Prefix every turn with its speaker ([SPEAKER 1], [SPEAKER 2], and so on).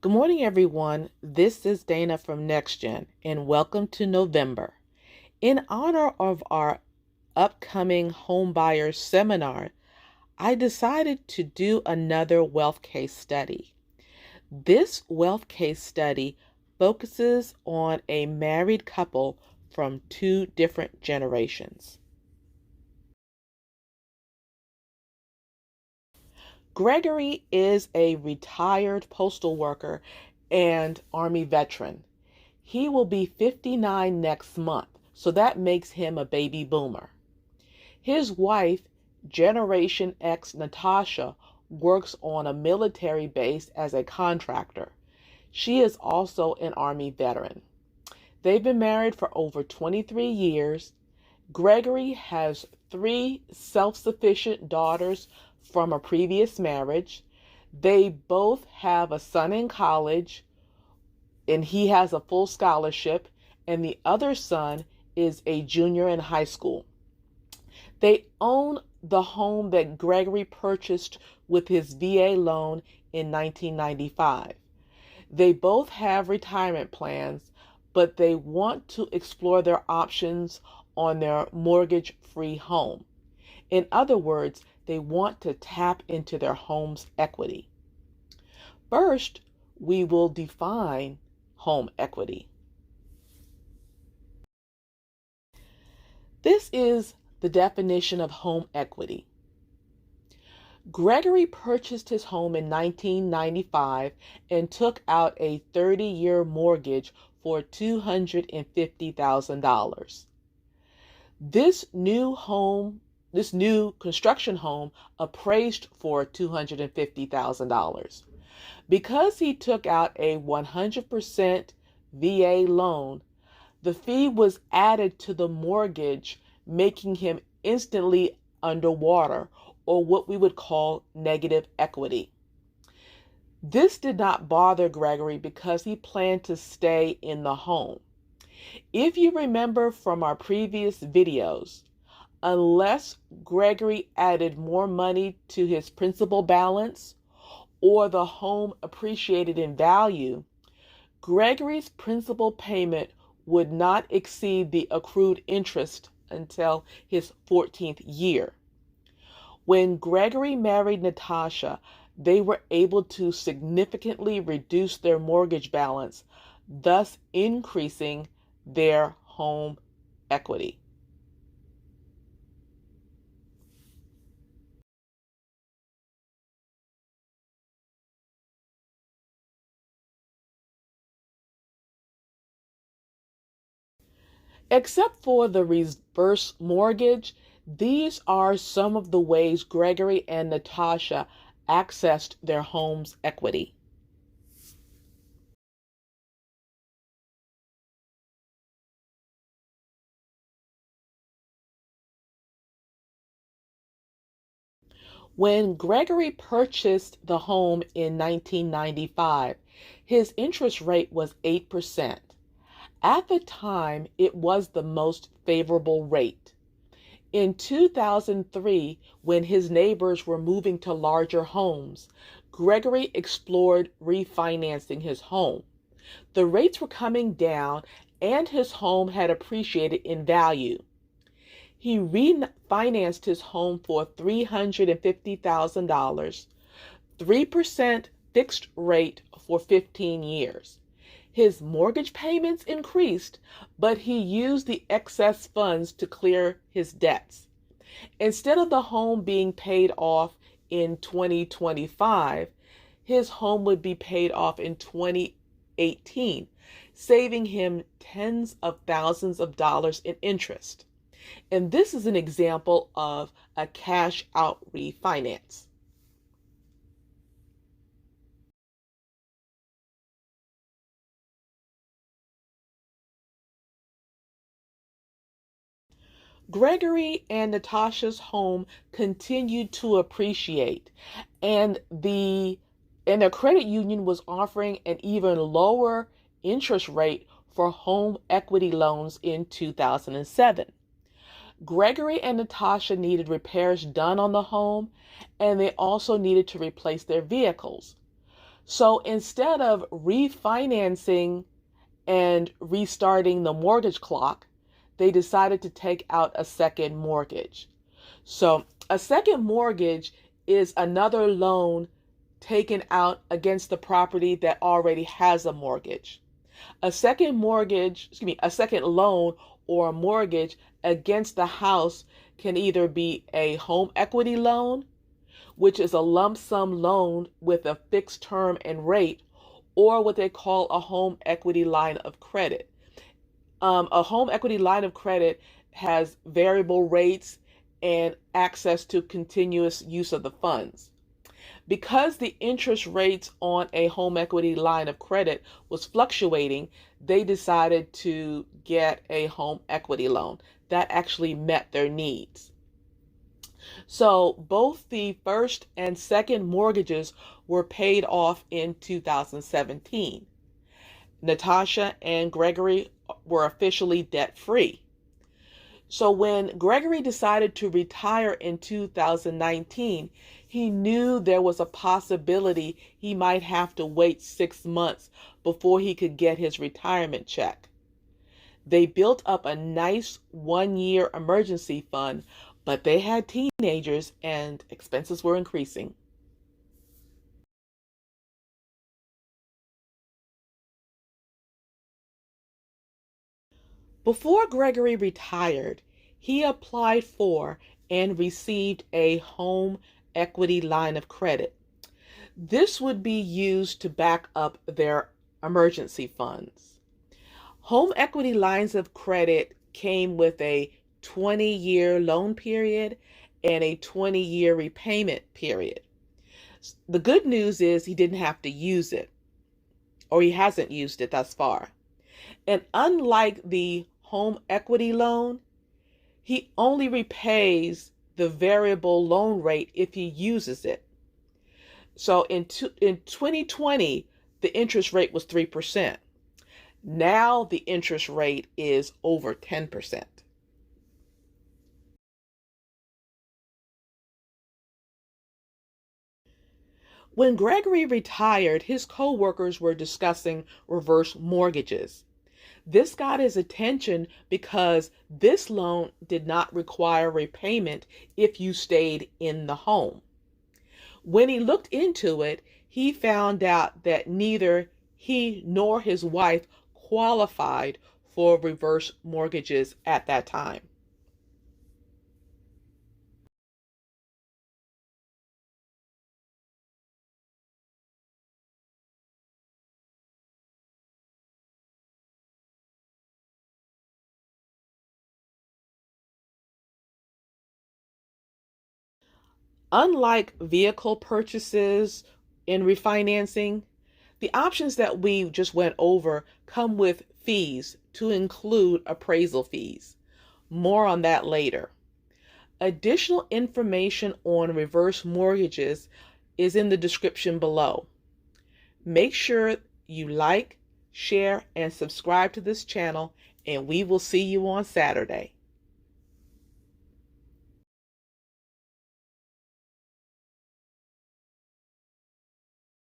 [SPEAKER 1] Good morning, everyone. This is Dana from NexGen, and welcome to November. In honor of our upcoming home buyers seminar, I decided to do another wealth case study. This wealth case study focuses on a married couple from two different generations. Gregory is a retired postal worker and Army veteran. He will be 59 next month, so that makes him a baby boomer. His wife, Generation X Natasha, works on a military base as a contractor. She is also an Army veteran. They've been married for over 23 years. Gregory has three self-sufficient daughters from a previous marriage. They both have a son in college, and he has a full scholarship, and the other son is a junior in high school. They own the home that Gregory purchased with his VA loan in 1995. They both have retirement plans, but they want to explore their options on their mortgage-free home. In other words, they want to tap into their home's equity. First, we will define home equity. This is the definition of home equity. Gregory purchased his home in 1995 and took out a 30-year mortgage for $250,000. This new construction home appraised for $250,000. Because he took out a 100% VA loan, the fee was added to the mortgage, making him instantly underwater, or what we would call negative equity. This did not bother Gregory because he planned to stay in the home. If you remember from our previous videos, unless Gregory added more money to his principal balance or the home appreciated in value, Gregory's principal payment would not exceed the accrued interest until his 14th year. When Gregory married Natasha, they were able to significantly reduce their mortgage balance, thus increasing their home equity. Except for the reverse mortgage, these are some of the ways Gregory and Natasha accessed their home's equity. When Gregory purchased the home in 1995, his interest rate was 8%. At the time, it was the most favorable rate. In 2003, when his neighbors were moving to larger homes, Gregory explored refinancing his home. The rates were coming down and his home had appreciated in value. He refinanced his home for $350,000, 3% fixed rate for 15 years. His mortgage payments increased, but he used the excess funds to clear his debts. Instead of the home being paid off in 2025, his home would be paid off in 2018, saving him tens of thousands of dollars in interest. And this is an example of a cash out refinance. Gregory and Natasha's home continued to appreciate, and their credit union was offering an even lower interest rate for home equity loans in 2007. Gregory and Natasha needed repairs done on the home, and they also needed to replace their vehicles. So instead of refinancing and restarting the mortgage clock, they decided to take out a second mortgage. So a second mortgage is another loan taken out against the property that already has a mortgage. A second loan or a mortgage against the house can either be a home equity loan, which is a lump sum loan with a fixed term and rate, or what they call a home equity line of credit. A home equity line of credit has variable rates and access to continuous use of the funds. Because the interest rates on a home equity line of credit was fluctuating, they decided to get a home equity loan that actually met their needs. So both the first and second mortgages were paid off in 2017. Natasha and Gregory were officially debt-free. So when Gregory decided to retire in 2019, he knew there was a possibility he might have to wait 6 months before he could get his retirement check. They built up a nice 1-year emergency fund, but they had teenagers and expenses were increasing. Before Gregory retired, he applied for and received a home equity line of credit. This would be used to back up their emergency funds. Home equity lines of credit came with a 20-year loan period and a 20-year repayment period. The good news is he didn't have to use it, or he hasn't used it thus far. And unlike the home equity loan, he only repays the variable loan rate if he uses it. So in 2020, the interest rate was 3%. Now the interest rate is over 10%. When Gregory retired, his co-workers were discussing reverse mortgages. This got his attention because this loan did not require repayment if you stayed in the home. When he looked into it, he found out that neither he nor his wife qualified for reverse mortgages at that time. Unlike vehicle purchases in refinancing, the options that we just went over come with fees to include appraisal fees. More on that later. Additional information on reverse mortgages is in the description below. Make sure you like, share, and subscribe to this channel, and we will see you on Saturday.